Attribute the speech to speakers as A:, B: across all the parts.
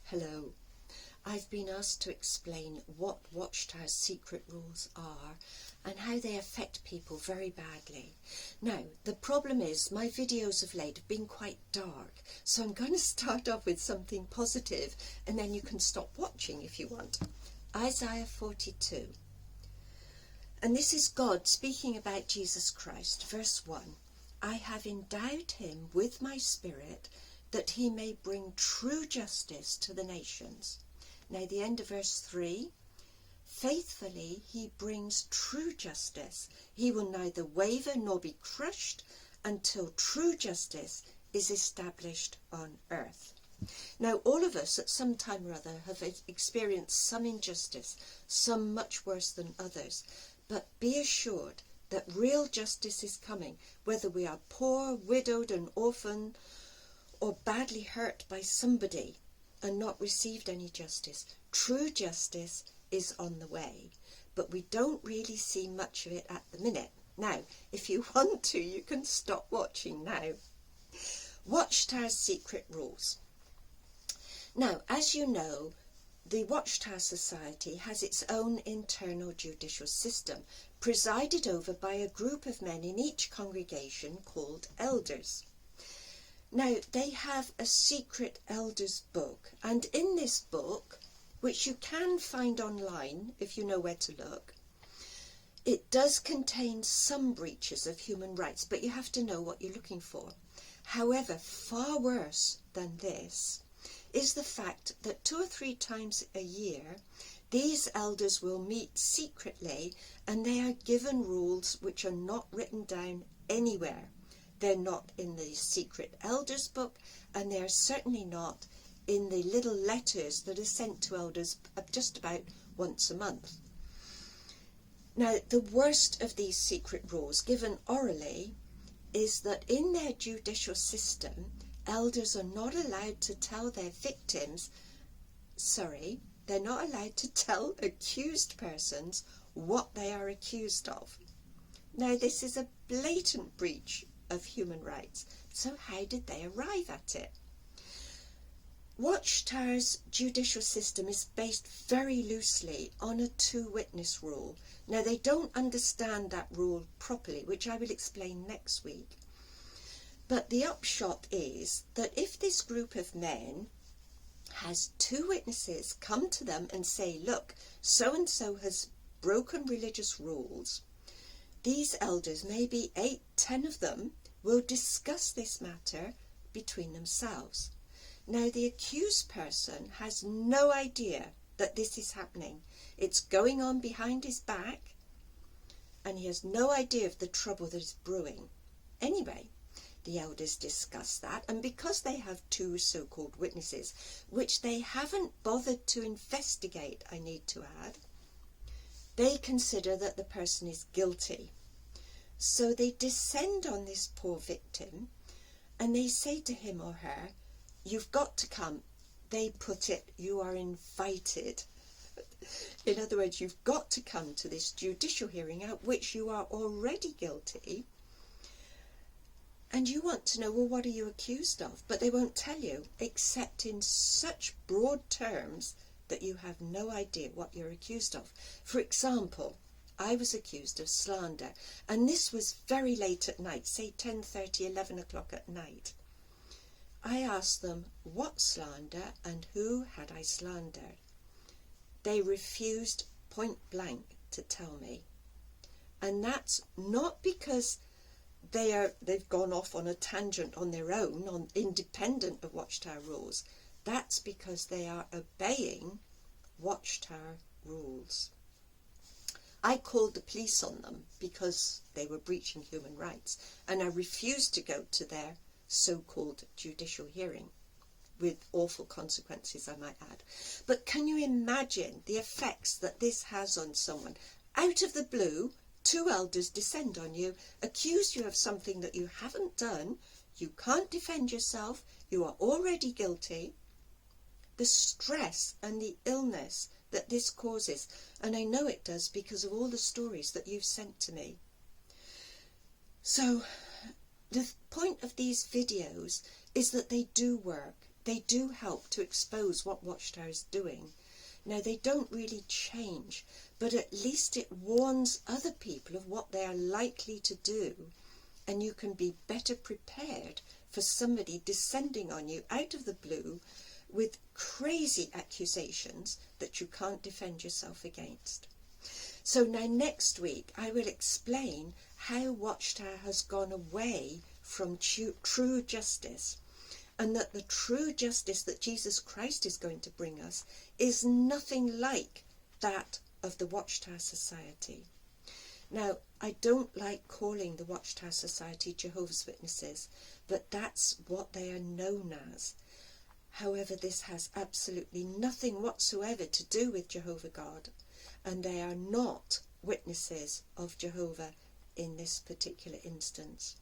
A: Hello. I've been asked to explain what Watchtower's secret rules are and how they affect people very badly. Now, the problem is my videos of late have been quite dark, so I'm going to start off with something positive and then you can stop watching if you want. Isaiah 42. And this is God speaking about Jesus Christ, verse 1. I have endowed him with my spirit that he may bring true justice to the nations. Now the end of verse 3, faithfully he brings true justice. He will neither waver nor be crushed until true justice is established on earth. Now all of us at some time or other have experienced some injustice, some much worse than others. But be assured that real justice is coming, whether we are poor, widowed and orphan, or badly hurt by somebody and not received any justice. True justice is on the way, but we don't really see much of it at the minute. Now, if you want to, you can stop watching now. Watchtower's secret rules. Now, as you know, the Watchtower Society has its own internal judicial system, presided over by a group of men in each congregation called elders. Now, they have a secret elders book, and in this book, which you can find online if you know where to look, it does contain some breaches of human rights, but you have to know what you're looking for. However, far worse than this is the fact that 2 or 3 times a year, these elders will meet secretly and they are given rules which are not written down anywhere. They're not in the secret elders book, and they're certainly not in the little letters that are sent to elders just about once a month. Now, the worst of these secret rules given orally is that in their judicial system, elders are not allowed to tell their victims, they're not allowed to tell accused persons what they are accused of. Now, this is a blatant breach of human rights. So how did they arrive at it? Watchtower's judicial system is based very loosely on a 2-witness rule. Now, they don't understand that rule properly, which I will explain next week. But the upshot is that if this group of men has 2 witnesses come to them and say, look, so-and-so has broken religious rules, these elders, maybe 8, 10 of them, will discuss this matter between themselves. Now, the accused person has no idea that this is happening. It's going on behind his back, and he has no idea of the trouble that is brewing. Anyway, the elders discuss that, and because they have 2 so-called witnesses, which they haven't bothered to investigate, I need to add, they consider that the person is guilty. So they descend on this poor victim and they say to him or her, you've got to come. They put it, you are invited. In other words, you've got to come to this judicial hearing at which you are already guilty. And you want to know, well, what are you accused of? But they won't tell you, except in such broad terms that you have no idea what you're accused of. For example, I was accused of slander, and this was very late at night, say 10:30, 11 o'clock at night. I asked them what slander and who had I slandered. They refused point blank to tell me. And that's not because they've gone off on a tangent on their own, independent of Watchtower rules. That's because they are obeying Watchtower rules. I called the police on them because they were breaching human rights, and I refused to go to their so-called judicial hearing, with awful consequences, I might add. But can you imagine the effects that this has on someone? Out of the blue, 2 elders descend on you, accuse you of something that you haven't done, you can't defend yourself, you are already guilty. The stress and the illness that this causes, and I know it does because of all the stories that you've sent to me. So the point of these videos is that they do work. they do help to expose what Watchtower is doing. Now, they don't really change, but at least it warns other people of what they are likely to do, and you can be better prepared for somebody descending on you out of the blue with crazy accusations that you can't defend yourself against. So now next week I will explain how Watchtower has gone away from true justice, and that the true justice that Jesus Christ is going to bring us is nothing like that of the Watchtower Society. Now, I don't like calling the Watchtower Society Jehovah's Witnesses, but that's what they are known as. However, this has absolutely nothing whatsoever to do with Jehovah God, and they are not witnesses of Jehovah in this particular instance.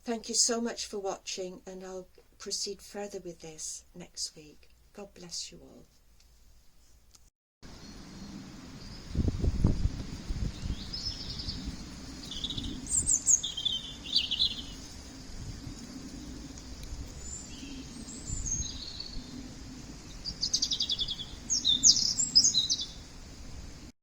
A: Thank you so much for watching, and I'll proceed further with this next week. God bless you all.